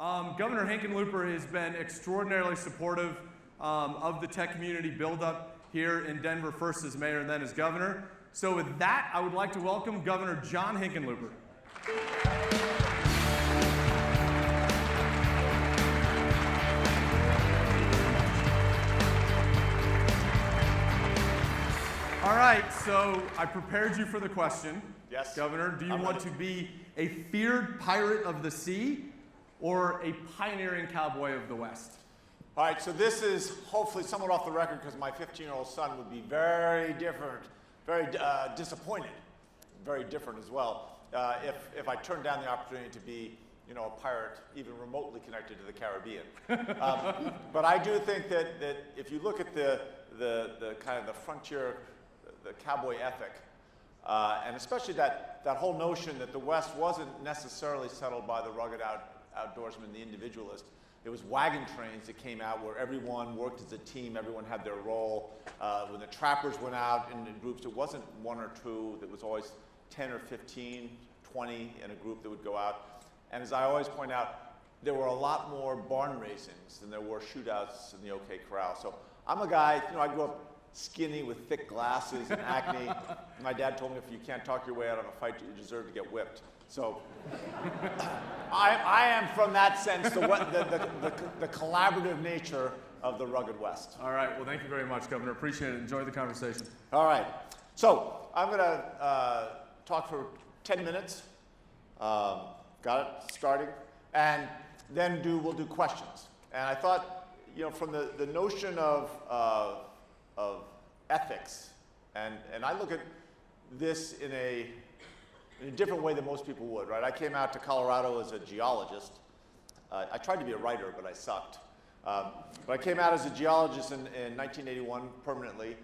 Governor HICKENLOOPER has been extraordinarily supportive of the tech community buildup here in Denver, first as mayor and then as governor. So with that, I would like to welcome Governor John HICKENLOOPER. All right, so I prepared you for the question. Yes. Governor, do you want to be a feared pirate of the sea or a pioneering cowboy of the West? All right, so this is hopefully somewhat off the record because my 15-year-old son would be very different, very disappointed, very different as well, if I turned down the opportunity to be, you know, a pirate even remotely connected to the Caribbean. But I do think that if you look at the kind of the frontier, the cowboy ethic, and especially that whole notion that the West wasn't necessarily settled by the rugged outdoorsman, the individualist. There was wagon trains that came out where everyone worked as a team, everyone had their role. When the trappers went out in groups, it wasn't one or two, there was always 10 or 15, 20 in a group that would go out. And as I always point out, there were a lot more barn racings than there were shootouts in the OK Corral. So I'm a guy, you know, I grew up skinny with thick glasses and acne. My dad told me if you can't talk your way out of a fight, you deserve to get whipped. So I am, from that sense, the collaborative nature of the rugged West. All right, well, thank you very much, Governor. Appreciate it. Enjoy the conversation. All right. So I'm going to talk for 10 minutes. Got it? Starting. And then we'll do questions. And I thought, you know, from the notion of ethics, and I look at this in a different way than most people would, right? I came out to Colorado as a geologist. I tried to be a writer, but I sucked. But I came out as a geologist in 1981 permanently,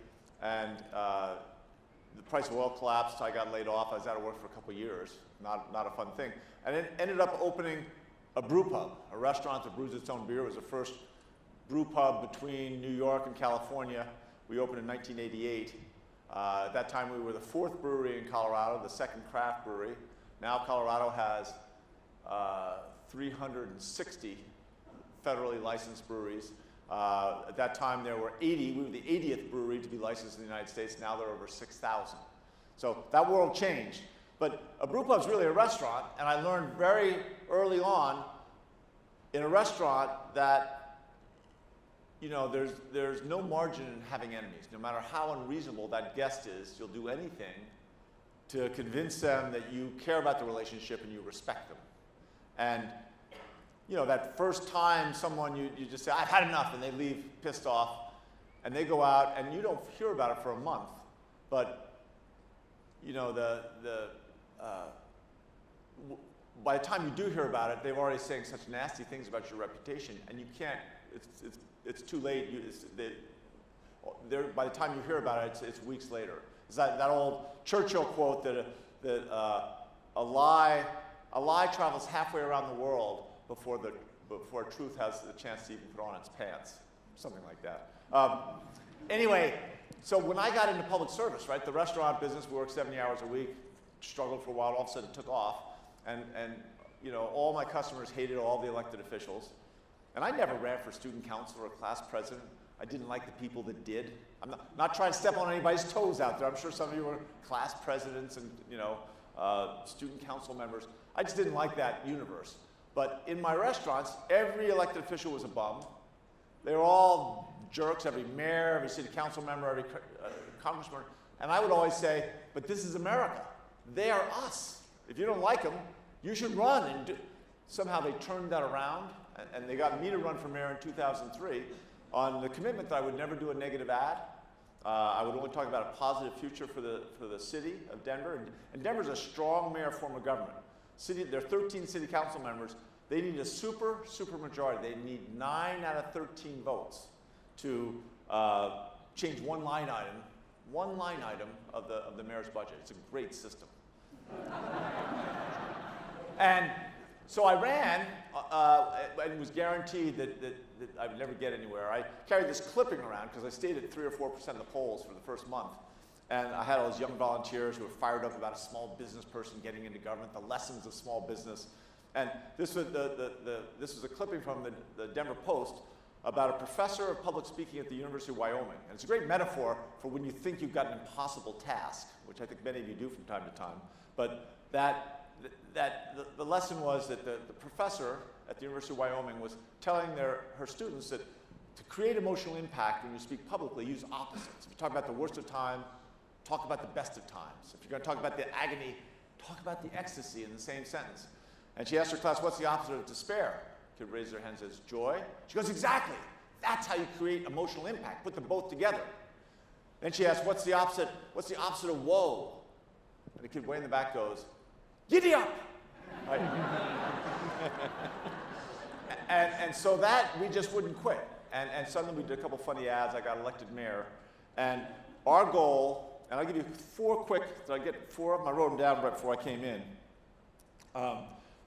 and the price of oil collapsed. I got laid off. I was out of work for a couple years. Not a fun thing. And it ended up opening a brew pub, a restaurant that brews its own beer. It was the first brew pub between New York and California. We opened in 1988. At that time, we were the 4th brewery in Colorado, the 2nd craft brewery. Now Colorado has 360 federally licensed breweries. At that time, there were 80. We were the 80th brewery to be licensed in the United States. Now there are over 6,000. So that world changed. But a brew pub is really a restaurant, and I learned very early on in a restaurant that, you know, there's no margin in having enemies. No matter how unreasonable that guest is, you'll do anything to convince them that you care about the relationship and you respect them. And, you know, that first time someone, you just say, I've had enough, and they leave pissed off, and they go out, and you don't hear about it for a month. But, you know, by the time you do hear about it, they've already saying such nasty things about your reputation, and you can't, it's too late. By the time you hear about it, it's weeks later. It's that old Churchill quote that a lie travels halfway around the world before truth has the chance to even put on its pants, something like that. Anyway, so when I got into public service, right, the restaurant business, we worked 70 hours a week, struggled for a while, all of a sudden took off, and you know, all my customers hated all the elected officials. And I never ran for student council or class president. I didn't like the people that did. I'm not trying to step on anybody's toes out there. I'm sure some of you were class presidents and, you know, student council members. I just didn't like that universe. But in my restaurants, every elected official was a bum. They were all jerks, every mayor, every city council member, every congressman. And I would always say, but this is America. They are us. If you don't like them, you should run. And somehow they turned that around. And they got me to run for mayor in 2003 on the commitment that I would never do a negative ad. I would only talk about a positive future for the city of Denver. And Denver's a strong mayor form of government. There are 13 city council members. They need a super majority. They need 9 out of 13 votes to change one line item of the mayor's budget. It's a great system. And so I ran, and it was guaranteed that I would never get anywhere. I carried this clipping around because I stayed at 3 or 4% of the polls for the first month. And I had all these young volunteers who were fired up about a small business person getting into government, the lessons of small business. And this was, this was a clipping from the Denver Post about a professor of public speaking at the University of Wyoming. And it's a great metaphor for when you think you've got an impossible task, which I think many of you do from time to time. But the lesson was that the professor at the University of Wyoming was telling her students that to create emotional impact when you speak publicly, use opposites. If you talk about the worst of time, talk about the best of times. If you're going to talk about the agony, talk about the ecstasy in the same sentence. And she asked her class, what's the opposite of despair? Kid raised their hand and says, joy. She goes, exactly. That's how you create emotional impact. Put them both together. Then she asked, what's the opposite of woe? And the kid way in the back goes, giddy up. Right? and so that, we just wouldn't quit. And suddenly we did a couple funny ads. I got elected mayor. And our goal, and I'll give you four quick, did I get four of them? I wrote them down right before I came in.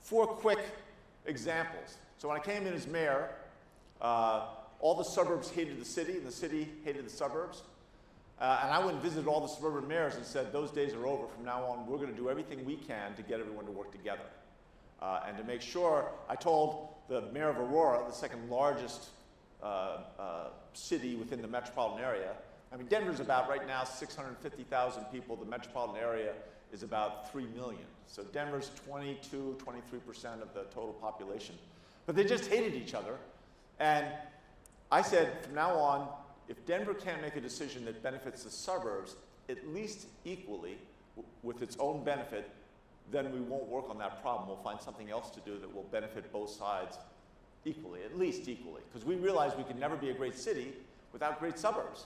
Four quick examples. So when I came in as mayor, all the suburbs hated the city, and the city hated the suburbs. And I went and visited all the suburban mayors and said, those days are over. From now on, we're going to do everything we can to get everyone to work together. And to make sure, I told the mayor of Aurora, the second largest city within the metropolitan area. I mean, Denver's about, right now, 650,000 people. The metropolitan area is about 3 million. So Denver's 22, 23% of the total population. But they just hated each other. And I said, from now on, if Denver can't make a decision that benefits the suburbs at least equally with its own benefit, then we won't work on that problem. We'll find something else to do that will benefit both sides equally, at least equally. Because we realize we can never be a great city without great suburbs.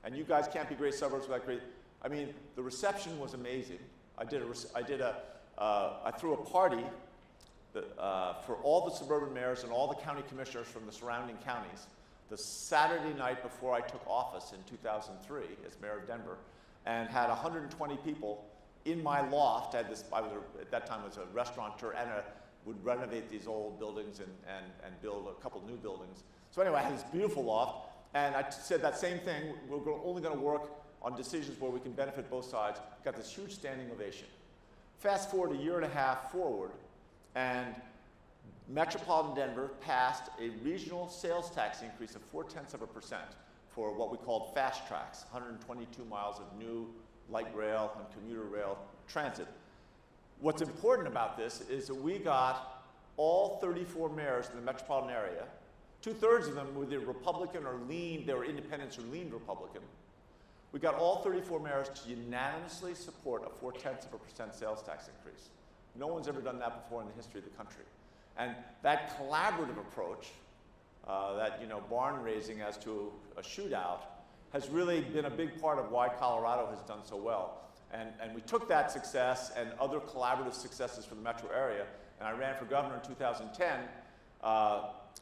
And you guys can't be great suburbs without great, I mean, the reception was amazing. I threw a party for all the suburban mayors and all the county commissioners from the surrounding counties the Saturday night before I took office in 2003 as mayor of Denver, and had 120 people in my loft. At that time was a restaurateur and would renovate these old buildings and build a couple new buildings. So anyway, I had this beautiful loft, and I said that same thing. We're only going to work on decisions where we can benefit both sides. Got this huge standing ovation. Fast forward a year and a half forward, and Metropolitan Denver passed a regional sales tax increase of 0.4% for what we called fast tracks, 122 miles of new light rail and commuter rail transit. What's important about this is that we got all 34 mayors in the metropolitan area. 2/3 of them were either Republican or lean, they were independents or leaned Republican. We got all 34 mayors to unanimously support a 0.4% sales tax increase. No one's ever done that before in the history of the country. And that collaborative approach, that barn raising as to a shootout, has really been a big part of why Colorado has done so well. And we took that success and other collaborative successes for the metro area, and I ran for governor in 2010,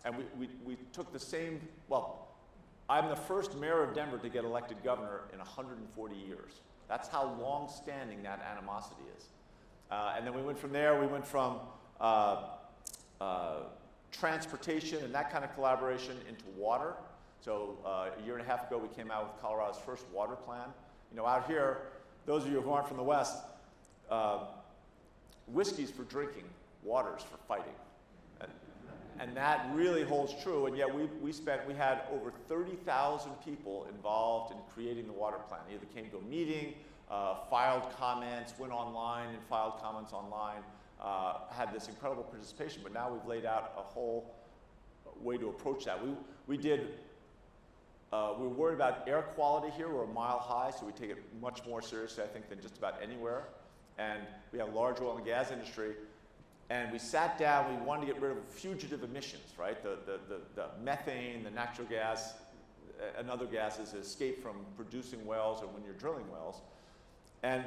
and we took the same, well, I'm the first mayor of Denver to get elected governor in 140 years. That's how long-standing that animosity is. And then we went from there, we went from transportation and that kind of collaboration into water. So a year and a half ago, we came out with Colorado's first water plan. Out here, those of you who aren't from the West, whiskey's for drinking, water's for fighting. And that really holds true, and yet we had over 30,000 people involved in creating the water plan. They either came to a meeting, filed comments, went online and filed comments online, had this incredible participation, but now we've laid out a whole way to approach that. We were worried about air quality here. We're a mile high, so we take it much more seriously, I think, than just about anywhere. And we have a large oil and gas industry. And we sat down, we wanted to get rid of fugitive emissions, right? The methane, the natural gas, and other gases that escape from producing wells or when you're drilling wells. And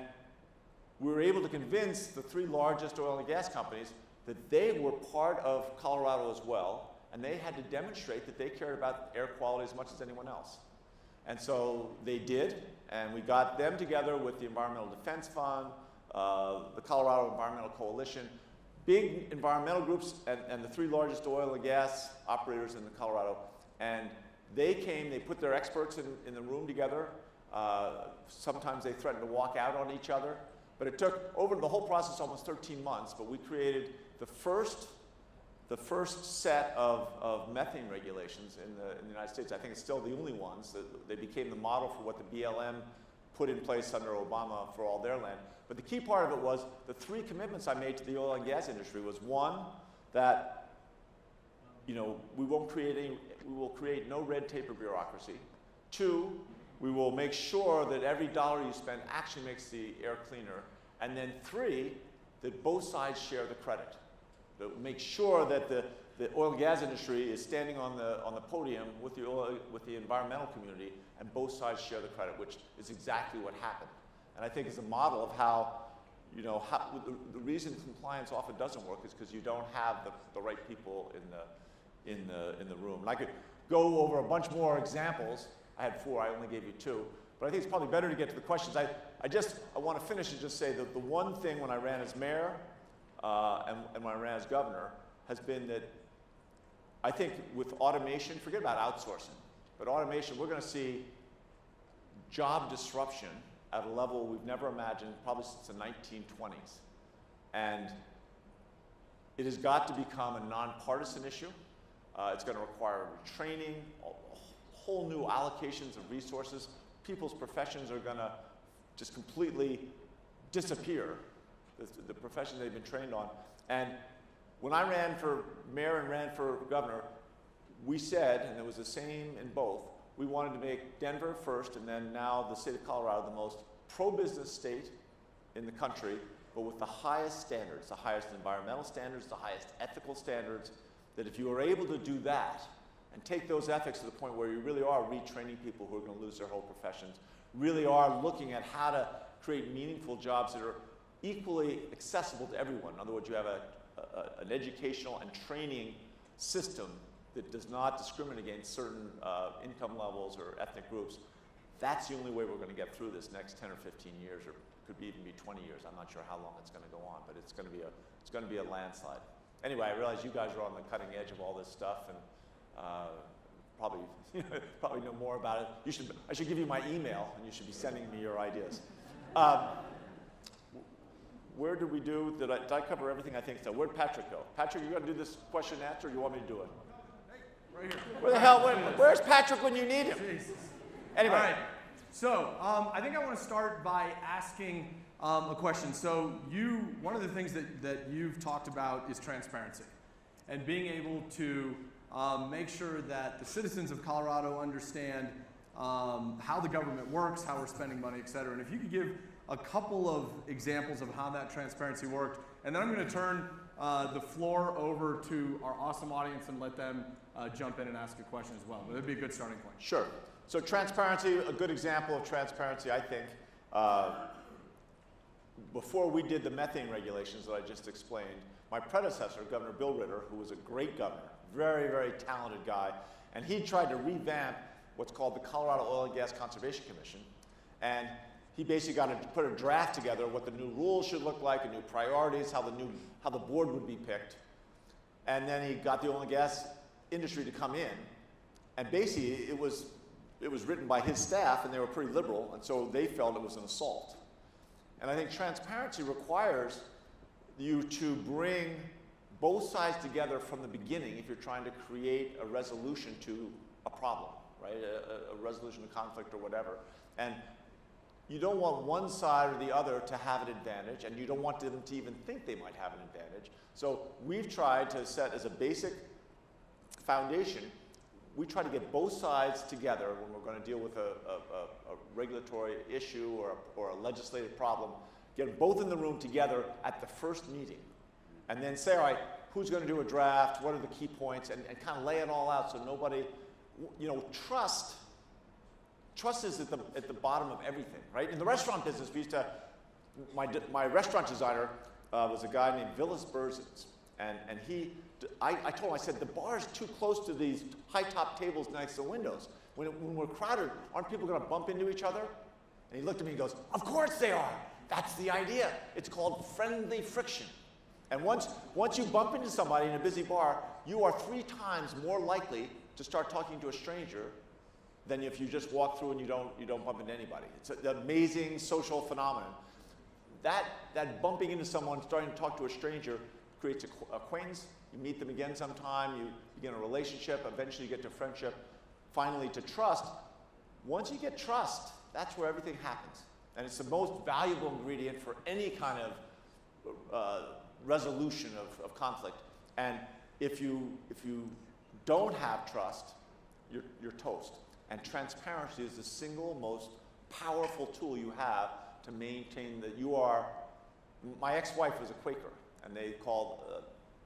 we were able to convince the 3 largest oil and gas companies that they were part of Colorado as well, and they had to demonstrate that they cared about air quality as much as anyone else. And so they did, and we got them together with the Environmental Defense Fund, the Colorado Environmental Coalition, big environmental groups, and the 3 largest oil and gas operators in Colorado. And they came, they put their experts in the room together. Sometimes they threatened to walk out on each other. But it took, over the whole process, almost 13 months, but we created the first set of methane regulations in the United States. I think it's still the only ones. They became the model for what the BLM put in place under Obama for all their land. But the key part of it was the 3 commitments I made to the oil and gas industry was, one, that we will create no red tape or bureaucracy. 2, we will make sure that every dollar you spend actually makes the air cleaner. And then 3, that both sides share the credit. That make sure that the oil and gas industry is standing on the podium with the environmental community, and both sides share the credit, which is exactly what happened. And I think it's a model of how, the reason compliance often doesn't work is because you don't have the right people in the room. And I could go over a bunch more examples. I had 4, I only gave you 2. But I think it's probably better to get to the questions. I want to finish and just say that the one thing when I ran as mayor and when I ran as governor has been that I think with automation, forget about outsourcing, but automation, we're going to see job disruption at a level we've never imagined, probably since the 1920s. And it has got to become a nonpartisan issue. It's going to require training, whole new allocations of resources. People's professions are going to just completely disappear, the professions they've been trained on. And when I ran for mayor and ran for governor, we said, and it was the same in both, we wanted to make Denver first, and then now the state of Colorado the most pro-business state in the country, but with the highest standards, the highest environmental standards, the highest ethical standards, that if you are able to do that and take those ethics to the point where you really are retraining people who are going to lose their whole professions, really are looking at how to create meaningful jobs that are equally accessible to everyone. In other words, you have an educational and training system that does not discriminate against certain income levels or ethnic groups. That's the only way we're going to get through this next 10 or 15 years, or could even be 20 years. I'm not sure how long it's going to go on, but it's going to be a landslide. Anyway, I realize you guys are on the cutting edge of all this stuff, and probably know more about it. I should give you my email, and you should be sending me your ideas. Where did we do? Did I cover everything? I think so. Where'd Patrick go? Patrick, you going to do this question and answer, or you want me to do it? Right here. Where the hell? Where's Patrick when you need him? Jesus. Anyway. All right. So I think I want to start by asking a question. So one of the things that you've talked about is transparency, and being able to make sure that the citizens of Colorado understand how the government works, how we're spending money, et cetera. And if you could give a couple of examples of how that transparency worked, and then I'm going to turn the floor over to our awesome audience and let them jump in and ask a question as well. But it'd be a good starting point. Sure. So transparency, a good example of transparency, I think, before we did the methane regulations that I just explained, my predecessor, Governor Bill Ritter, who was a great governor, very, very talented guy, and he tried to revamp what's called the Colorado Oil and Gas Conservation Commission. And he basically got to put a draft together, what the new rules should look like, and new priorities, how the board would be picked. And then he got the oil and gas industry to come in. And basically, it was written by his staff, and they were pretty liberal, and so they felt it was an assault. And I think transparency requires you to bring both sides together from the beginning if you're trying to create a resolution to a problem, right? A resolution to conflict or whatever. And you don't want one side or the other to have an advantage, and you don't want them to even think they might have an advantage. So we've tried to set as a basic foundation, we try to get both sides together when we're going to deal with a regulatory issue or a legislative problem, get them both in the room together at the first meeting, and then say, all right, who's going to do a draft, what are the key points, and kind of lay it all out so nobody, trust is at the bottom of everything, right? In the restaurant business, we used to, my restaurant designer was a guy named Vilas Berzins, and I told him, I said, the bar's too close to these high-top tables next to the windows. When we're crowded, aren't people going to bump into each other? And he looked at me and goes, of course they are. That's the idea. It's called friendly friction. And once you bump into somebody in a busy bar, you are 3 times more likely to start talking to a stranger than if you just walk through and you don't bump into anybody. It's an amazing social phenomenon. That bumping into someone, starting to talk to a stranger, creates acquaintance, you meet them again sometime, you begin a relationship, eventually you get to friendship, finally to trust. Once you get trust, that's where everything happens. And it's the most valuable ingredient for any kind of resolution of conflict. And if you don't have trust, you're toast. And transparency is the single most powerful tool you have to maintain that you are. My ex-wife was a Quaker, and they called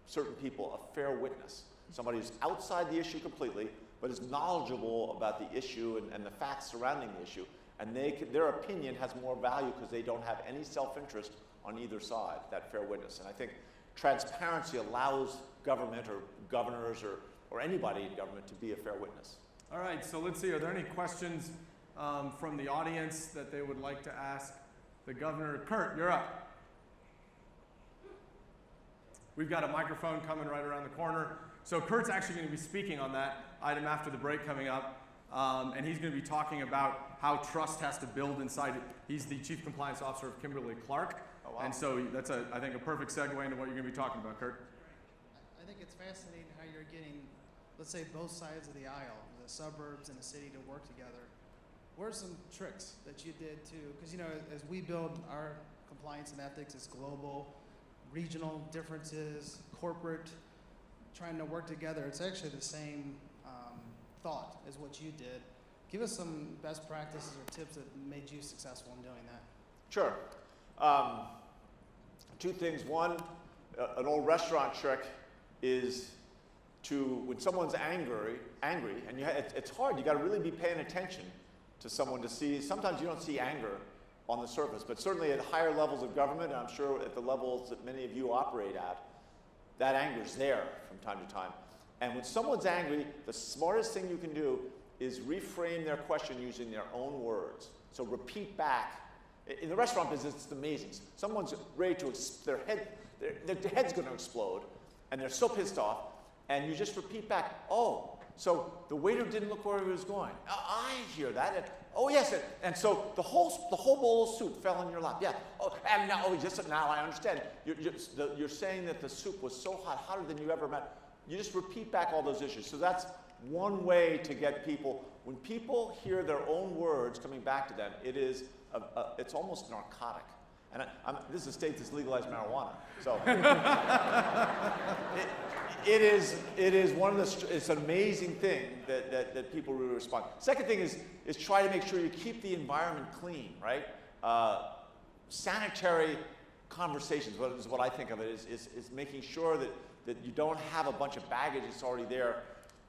certain people a fair witness. Somebody who's outside the issue completely, but is knowledgeable about the issue and the facts surrounding the issue. And their opinion has more value because they don't have any self-interest on either side, that fair witness. And I think transparency allows government or governors or anybody in government to be a fair witness. All right, so let's see, are there any questions from the audience that they would like to ask the governor? Kurt, you're up. We've got a microphone coming right around the corner. So Kurt's actually going to be speaking on that item after the break coming up. And he's going to be talking about how trust has to build inside it. He's the Chief Compliance Officer of Kimberly-Clark. Oh, wow. And so that's, I think, a perfect segue into what you're going to be talking about, Kurt. I think it's fascinating how you're getting, let's say, both sides of the aisle, the suburbs and the city, to work together. What are some tricks that you did to, because, you know, as we build our compliance and ethics, it's global, regional differences, corporate, trying to work together. It's actually the same thought as what you did. Give us some best practices or tips that made you successful in doing that. Sure. Two things. One, an old restaurant trick is to, when someone's angry, and it's hard, you got to really be paying attention to someone to see. Sometimes you don't see anger on the surface, but certainly at higher levels of government, and I'm sure at the levels that many of you operate at, that anger's there from time to time. And when someone's angry, the smartest thing you can do is reframe their question using their own words. So repeat back. In the restaurant business, it's amazing. Someone's ready to, their head's going to explode, and they're so pissed off, and you just repeat back, oh, so the waiter didn't look where he was going. I hear that. And, oh, yes. And so the whole bowl of soup fell in your lap. Yeah. Oh, and now, now I understand. You're saying that the soup was so hot, hotter than you ever met. You just repeat back all those issues. So that's one way to get people. When people hear their own words coming back to them, it's almost narcotic. And this is a state that's legalized marijuana. So it is one of the, it's an amazing thing that people really respond. Second thing is try to make sure you keep the environment clean, right? Sanitary conversations, is what I think of it, is making sure that you don't have a bunch of baggage that's already there.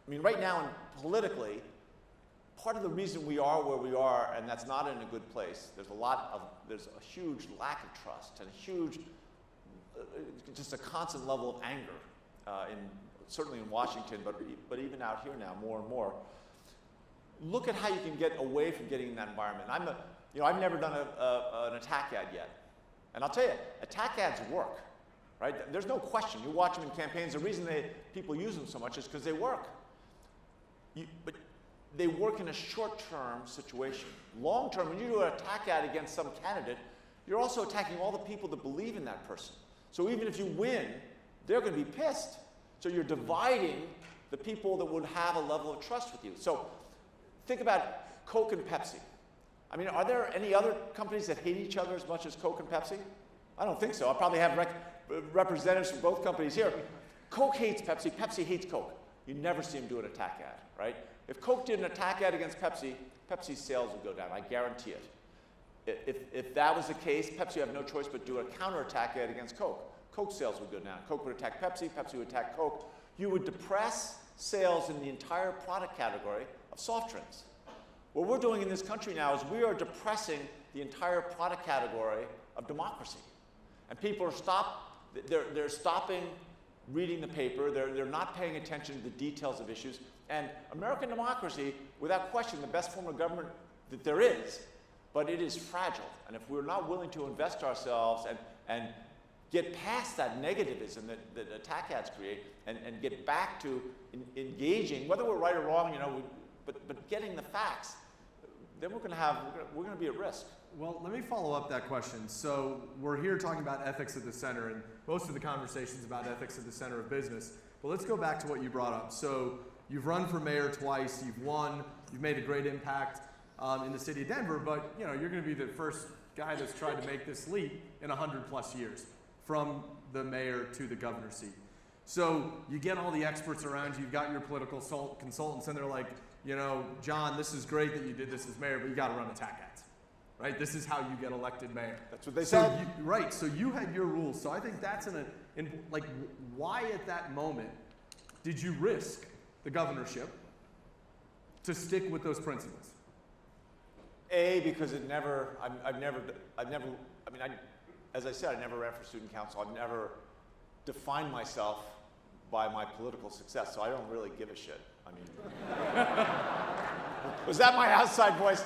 I mean, right now, politically, part of the reason we are where we are, and that's not in a good place, there's a huge lack of trust and a huge, just a constant level of anger, certainly in Washington, but even out here now, more and more. Look at how you can get away from getting in that environment. I've never done an attack ad yet. And I'll tell you, attack ads work, right? There's no question. You watch them in campaigns. The reason people use them so much is because they work. But they work in a short-term situation. Long-term, when you do an attack ad against some candidate, you're also attacking all the people that believe in that person. So even if you win, they're going to be pissed. So you're dividing the people that would have a level of trust with you. So think about Coke and Pepsi. I mean, are there any other companies that hate each other as much as Coke and Pepsi? I don't think so. I probably have representatives from both companies here. Coke hates Pepsi, Pepsi hates Coke. You never see them do an attack ad, right? If Coke did an attack ad against Pepsi, Pepsi's sales would go down, I guarantee it. If that was the case, Pepsi would have no choice but do a counterattack ad against Coke. Coke sales would go down. Coke would attack Pepsi, Pepsi would attack Coke. You would depress sales in the entire product category of soft drinks. What we're doing in this country now is we are depressing the entire product category of democracy. And people are they're stopping reading the paper, they're not paying attention to the details of issues. And American democracy, without question, the best form of government that there is, but it is fragile. And if we're not willing to invest ourselves and get past that negativism that attack ads create and get back to engaging, whether we're right or wrong, but getting the facts, then we're going to be at risk. Well, let me follow up that question. So we're here talking about ethics at the center, and most of the conversation's about ethics at the center of business. But let's go back to what you brought up. So you've run for mayor twice, you've won, you've made a great impact in the city of Denver, but you're going to be the first guy that's tried to make this leap in 100+ years from the mayor to the governor's seat. So you get all the experts around you, you've got your political consultants, and they're like, John, this is great that you did this as mayor, but you got to run attack ads, right? This is how you get elected mayor. That's what they said. Right, so you had your rules. So I think that's why at that moment did you risk the governorship to stick with those principles? Because as I said, I never ran for student council. I've never defined myself by my political success, so I don't really give a shit. I mean, was that my outside voice?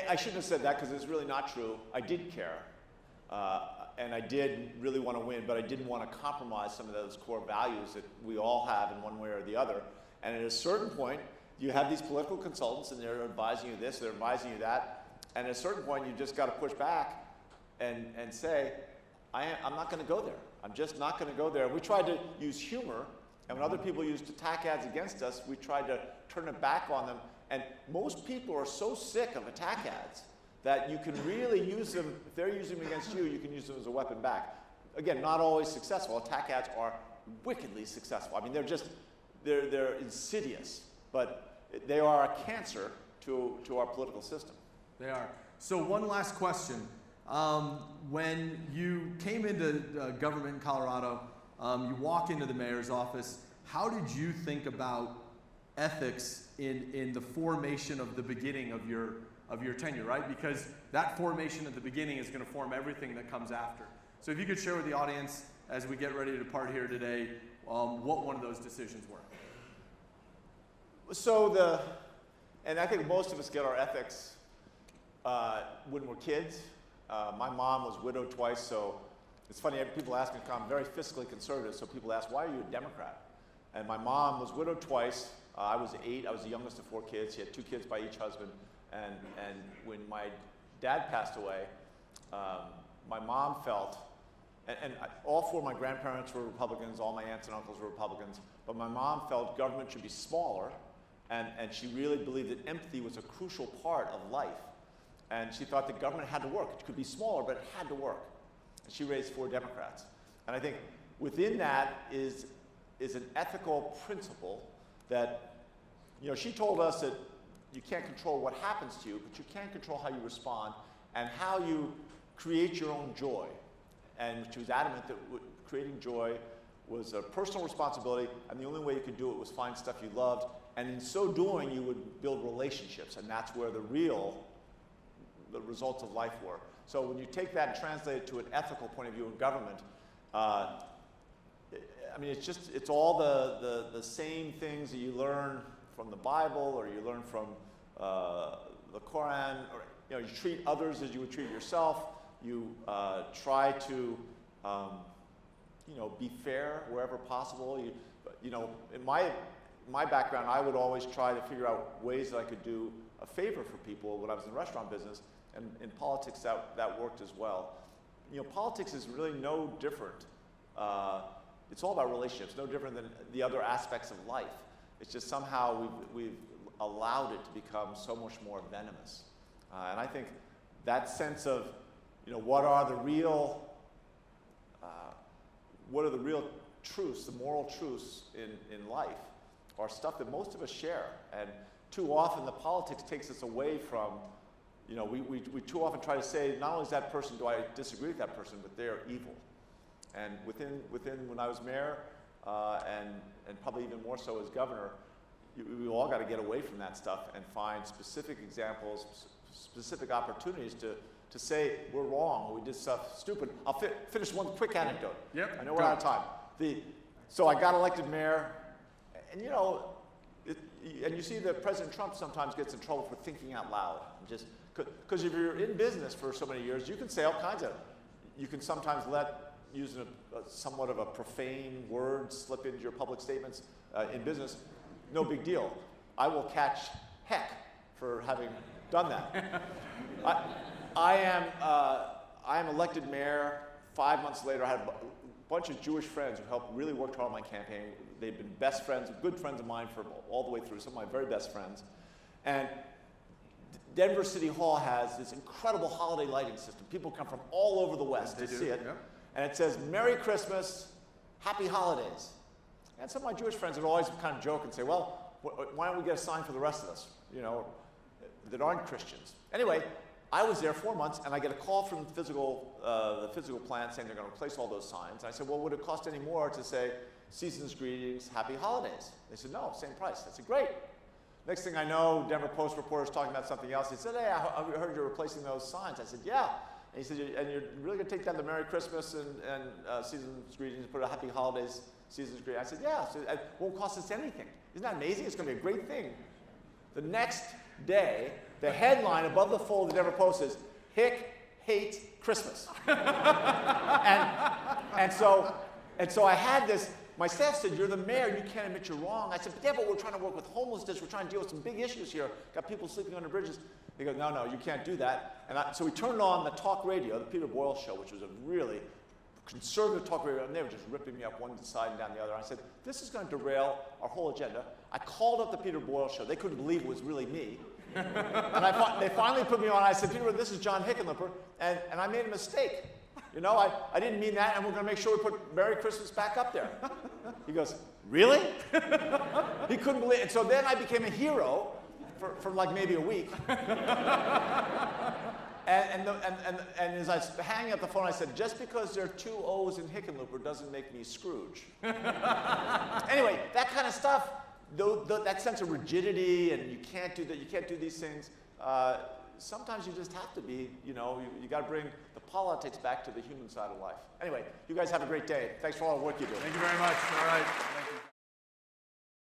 I shouldn't have said that because it's really not true. I did care, and I did really want to win, but I didn't want to compromise some of those core values that we all have in one way or the other. And at a certain point, you have these political consultants, and they're advising you this, they're advising you that, and at a certain point, you just got to push back and say, I'm not going to go there. I'm just not going to go there. And we tried to use humor, and when other people used attack ads against us, we tried to turn it back on them. And most people are so sick of attack ads that you can really use them. If they're using them against you, you can use them as a weapon back. Again, not always successful. Attack ads are wickedly successful. I mean, they're insidious, but they are a cancer to our political system. They are. So one last question. When you came into government in Colorado, you walk into the mayor's office, how did you think about ethics in the formation of the beginning of your tenure, right? Because that formation at the beginning is going to form everything that comes after. So if you could share with the audience as we get ready to depart here today, what one of those decisions were. So and I think most of us get our ethics when we're kids. My mom was widowed twice, so it's funny, people ask me, I'm very fiscally conservative, so people ask, why are you a Democrat? And my mom was widowed twice. I was 8, I was the youngest of 4 kids. She had 2 kids by each husband. And when my dad passed away, my mom felt, and all 4 of my grandparents were Republicans, all my aunts and uncles were Republicans, but my mom felt government should be smaller, and she really believed that empathy was a crucial part of life. And she thought the government had to work. It could be smaller, but it had to work. And she raised 4 Democrats. And I think within that is an ethical principle that, she told us that you can't control what happens to you, but you can control how you respond and how you create your own joy. And she was adamant that creating joy was a personal responsibility, and the only way you could do it was find stuff you loved. And in so doing, you would build relationships, and that's where the results of life were. So when you take that and translate it to an ethical point of view in government, it's all the same things that you learn from the Bible, or you learn from the Quran, or you treat others as you would treat yourself. You try to be fair wherever possible. In my background, I would always try to figure out ways that I could do a favor for people when I was in the restaurant business, and in politics that worked as well. Politics is really no different. It's all about relationships, no different than the other aspects of life. It's just somehow we've allowed it to become so much more venomous. And I think that sense of, what are the real truths, the moral truths in life, are stuff that most of us share. And too often the politics takes us away from, we too often try to say, not only is that person, do I disagree with that person, but they're evil. And within when I was mayor, and probably even more so as governor, we all got to get away from that stuff and find specific examples, specific opportunities to say we're wrong, we did stuff stupid. I'll finish one quick anecdote. Yep. I know we're out of time. So I got elected mayor, and and you see that President Trump sometimes gets in trouble for thinking out loud. Just because if you're in business for so many years, you can say all kinds of. You can sometimes use somewhat of a profane word slip into your public statements in business. No big deal. I will catch heck for having done that. I am elected mayor. 5 months later, I had a bunch of Jewish friends who helped really work hard on my campaign. They've been best friends, good friends of mine for all the way through, some of my very best friends. And Denver City Hall has this incredible holiday lighting system. People come from all over the West to see it. Yeah. And it says, Merry Christmas, Happy Holidays. And some of my Jewish friends would always kind of joke and say, well, why don't we get a sign for the rest of us, you know, that aren't Christians? Anyway, I was there 4 months, and I get a call from the physical plant saying they're going to replace all those signs. And I said, well, would it cost any more to say, Season's Greetings, Happy Holidays? They said, no, same price. I said, great. Next thing I know, Denver Post reporter's talking about something else. He said, hey, I heard you're replacing those signs. I said, yeah. And he said, and you're really going to take down the Merry Christmas and Season's Greetings and put a Happy Holidays, Season's Greetings? I said, yeah. So it won't cost us anything. Isn't that amazing? It's going to be a great thing. The next day, the headline above the fold of the Denver Post is, Hick hates Christmas. and so I had this. My staff said, you're the mayor, you can't admit you're wrong. I said, but yeah, but we're trying to work with homelessness, we're trying to deal with some big issues here. Got people sleeping under bridges. They go, no, you can't do that. And so we turned on the talk radio, the Peter Boyle Show, which was a really conservative talk radio, and they were just ripping me up one side and down the other. I said, this is going to derail our whole agenda. I called up the Peter Boyle Show. They couldn't believe it was really me. And they finally put me on. I said, Peter, this is John Hickenlooper, and I made a mistake. You know, I didn't mean that, and we're going to make sure we put Merry Christmas back up there. He goes, really? He couldn't believe it. And so then I became a hero for like maybe a week. And as I was hanging up the phone, I said, just because there are 2 O's in Hickenlooper doesn't make me Scrooge. Anyway, that kind of stuff, that sense of rigidity, and you can't do that, you can't do these things. Sometimes you just have to be, you know, you got to bring the politics back to the human side of life. Anyway, you guys have a great day. Thanks for all the work you do. Thank you very much. All right.